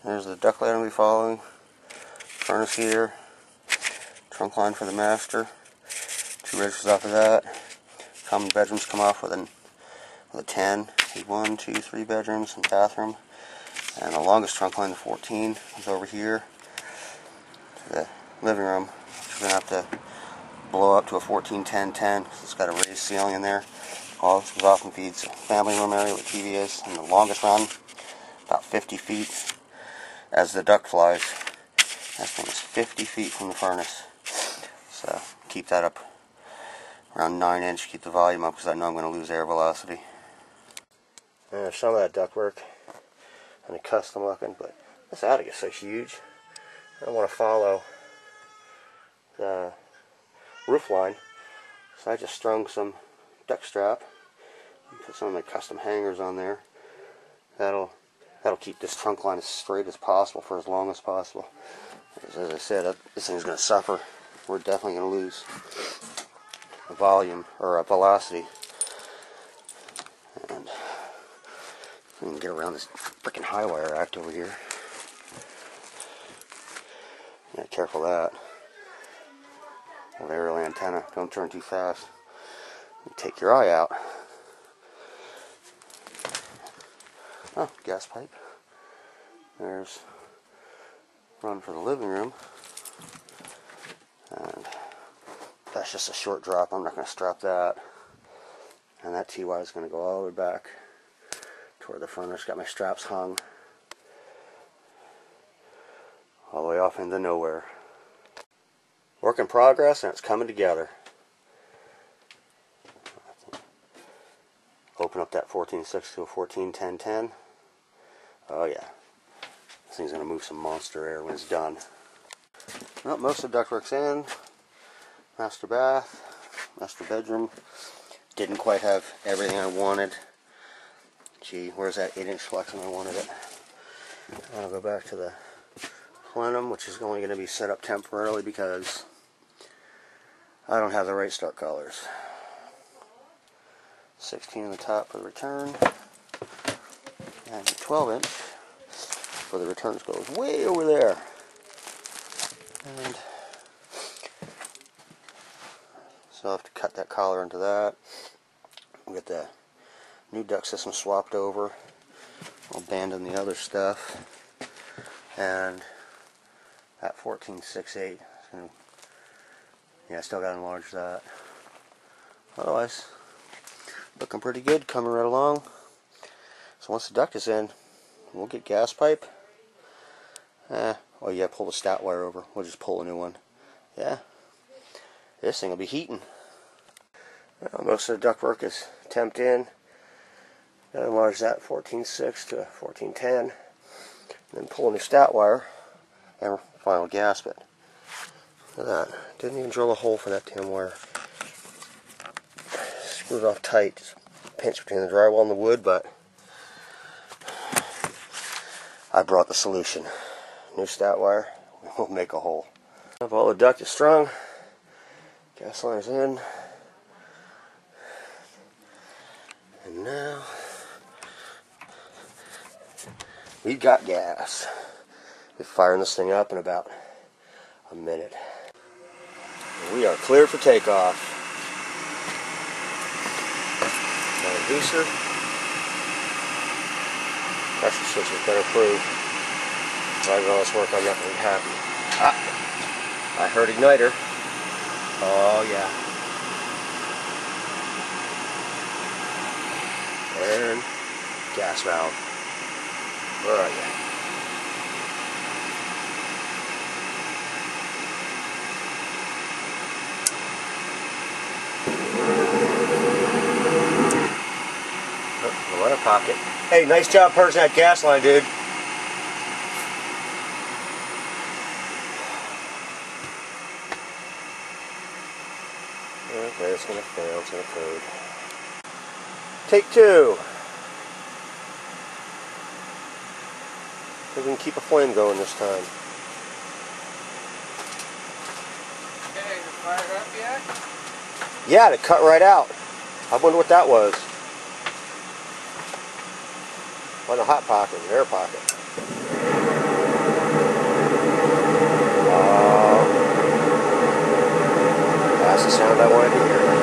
There's the duct line we'll be following. Furnace heater. Trunk line for the master. 2 registers off of that. Common bedrooms come off with a 10. 1, 2, 3 bedrooms and bathroom. And the longest trunk line, the 14, is over here to the living room. Which we're going to have to blow up to a 14-10-10 because it's got a raised ceiling in there. All this often feeds a family room area where TV is. And the longest run, about 50 feet, as the duct flies. That thing is 50 feet from the furnace. So keep that up around 9 inch, keep the volume up because I know I'm going to lose air velocity. And there's some of that ductwork and the custom looking, but this attic is so huge. I don't want to follow the roof line, so I just strung some duct strap and put some of my custom hangers on there. That'll keep this trunk line as straight as possible for as long as possible. As I said, this thing's going to suffer. We're definitely going to lose a volume or a velocity. And we can get around this freaking high wire act over here. Yeah, careful of that. Well, aerial antenna. Don't turn too fast. Take your eye out. Oh, gas pipe. There's run for the living room. And that's just a short drop. I'm not going to strap that. And that TY is going to go all the way back to where the furnace. Got my straps hung all the way off into nowhere. Work in progress, and it's coming together. Open up that 14.6 to a 14.10.10. Oh yeah, this thing's going to move some monster air when it's done. Well, most of the ductwork's in. Master bath, master bedroom. Didn't quite have everything I wanted. Gee, where's that 8-inch flex when I wanted it? I'll go back to the plenum, which is only going to be set up temporarily because I don't have the right start colors. 16 on the top for the return, and 12-inch for the returns goes way over there. And so I'll have to cut that collar into that. We'll get the new duct system swapped over. I'll abandon the other stuff. And that 14.68, yeah, I still got to enlarge that. Otherwise, looking pretty good, coming right along. So once the duct is in, we'll get gas pipe. Oh yeah, pull the stat wire over. We'll just pull a new one. Yeah, this thing will be heating. Well, most of the ductwork is temped in. Got to enlarge that 14.6 to 14.10. Then pull a new stat wire and final gasket. Look at that. Didn't even drill a hole for that damn wire. Screwed it off tight. Just pinch between the drywall and the wood, but I brought the solution. New stat wire. We'll make a hole. All the duct is strung. Gas line's in. And now we've got gas. We're firing this thing up in about a minute. We are cleared for takeoff. Got a booster. Pressure switch is better approved. Driving all this work, I'm not going to be happy. I heard igniter. Oh yeah. And gas valve. Where are you? Oh, the water pocket. Hey, nice job purging that gas line, dude. Okay, it's going to fail. It's going to code. Take 2. We can keep a flame going this time. Okay, is it fired up yet? Yeah, it cut right out. I wonder what that was. On the hot pocket, the air pocket. That's the sound I wanted to hear.